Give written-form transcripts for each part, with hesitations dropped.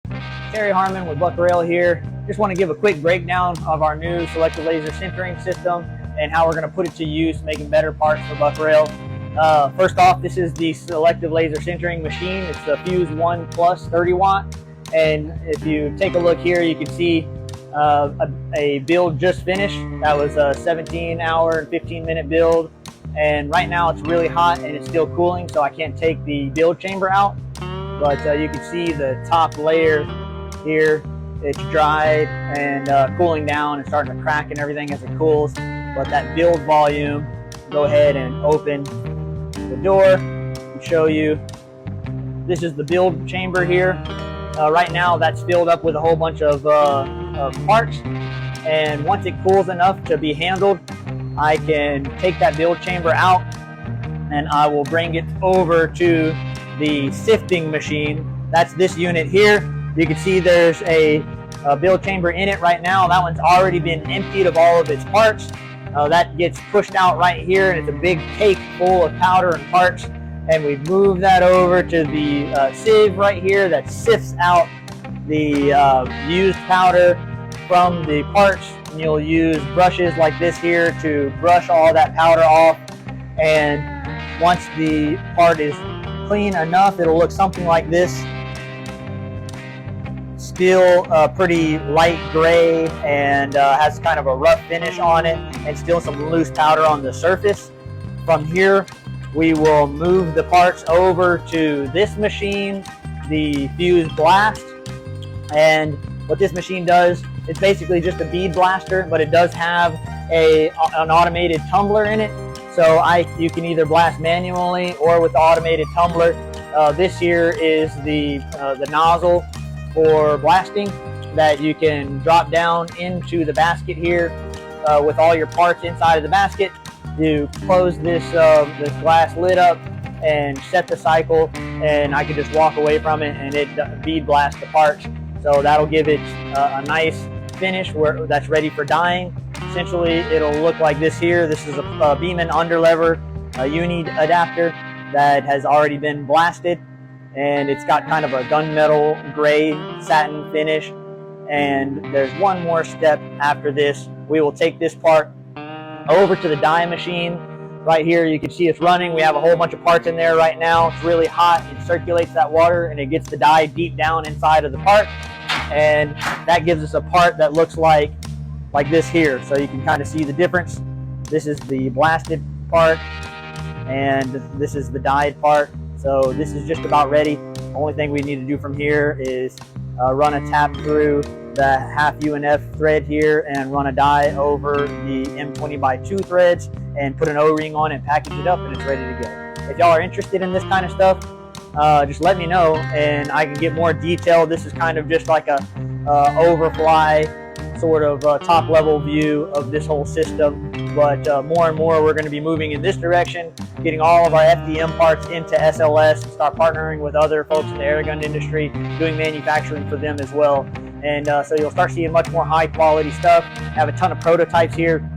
Terry Harmon with Buck Rail here. Just want to give a quick breakdown of our new selective laser sintering system and how we're going to put it to use making better parts for Buck Rail. First off, this is the selective laser sintering machine. It's the Fuse 1 Plus 30 watt. And if you take a look here, you can see a build just finished. That was a 17-hour and 15-minute build. And right now it's really hot and it's still cooling, so I can't take the build chamber out. But you can see the top layer here, it's dried and cooling down and starting to crack and everything as it cools. But that build volume, go ahead and open the door and show you. This is the build chamber here. Right now that's filled up with a whole bunch of parts, and once it cools enough to be handled, I can take that build chamber out and I will bring it over to the sifting machine. That's this unit here. You can see there's a build chamber in it right now. That one's already been emptied of all of its parts. That gets pushed out right here, and it's a big cake full of powder and parts. And we move that over to the sieve right here that sifts out the used powder from the parts. And you'll use brushes like this here to brush all that powder off. And once the part is clean enough, it'll look something like this. Still pretty light gray and has kind of a rough finish on it, and still some loose powder on the surface. From here, we will move the parts over to this machine, the Fuse Blast. And what this machine does, it's basically just a bead blaster, but it does have an automated tumbler in it. So you can either blast manually or with the automated tumbler. This here is the nozzle for blasting that you can drop down into the basket here with all your parts inside of the basket. You close this glass lid up and set the cycle, and I can just walk away from it and it bead blasts the parts. So that'll give it a nice finish that's ready for dyeing. Essentially, it'll look like this here. This is a Beeman underlever uni adapter that has already been blasted, and it's got kind of a gunmetal gray satin finish. And there's one more step after this. We will take this part over to the dye machine. Right here you can see it's running. We have a whole bunch of parts in there right now. It's really hot. It circulates that water and it gets the dye deep down inside of the part, and that gives us a part that looks like this here. So you can kind of see the difference. This is the blasted part and this is the dyed part. So this is just about ready. The only thing we need to do from here is run a tap through the half UNF thread here and run a dye over the M20x2 threads and put an O-ring on it, package it up, and it's ready to go. If y'all are interested in this kind of stuff, just let me know and I can get more detail. This is kind of just like a overfly sort of top level view of this whole system. But more and more we're going to be moving in this direction, getting all of our FDM parts into SLS and start partnering with other folks in the air gun industry, doing manufacturing for them as well. And so you'll start seeing much more high quality stuff. I have a ton of prototypes here.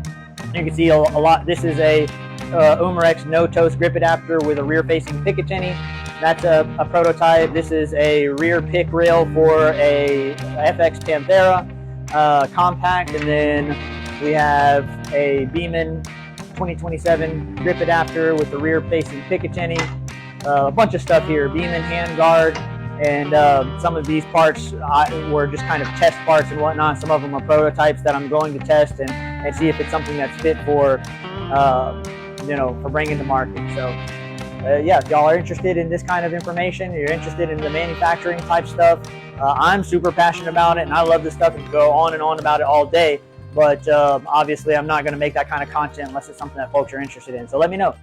You can see a lot. This is a Umarex no-toast grip adapter with a rear-facing Picatinny. That's a prototype. This is a rear pick rail for a FX Panthera compact. And then we have a Beeman 2027 grip adapter with the rear-facing Picatinny. A bunch of stuff here. Beeman handguard. And some of these parts were just kind of test parts and whatnot. Some of them are prototypes that I'm going to test and see if it's something that's fit for, for bringing to market. So, yeah, if y'all are interested in this kind of information, you're interested in the manufacturing type stuff, I'm super passionate about it, and I love this stuff and go on and on about it all day. But obviously, I'm not going to make that kind of content unless it's something that folks are interested in. So let me know.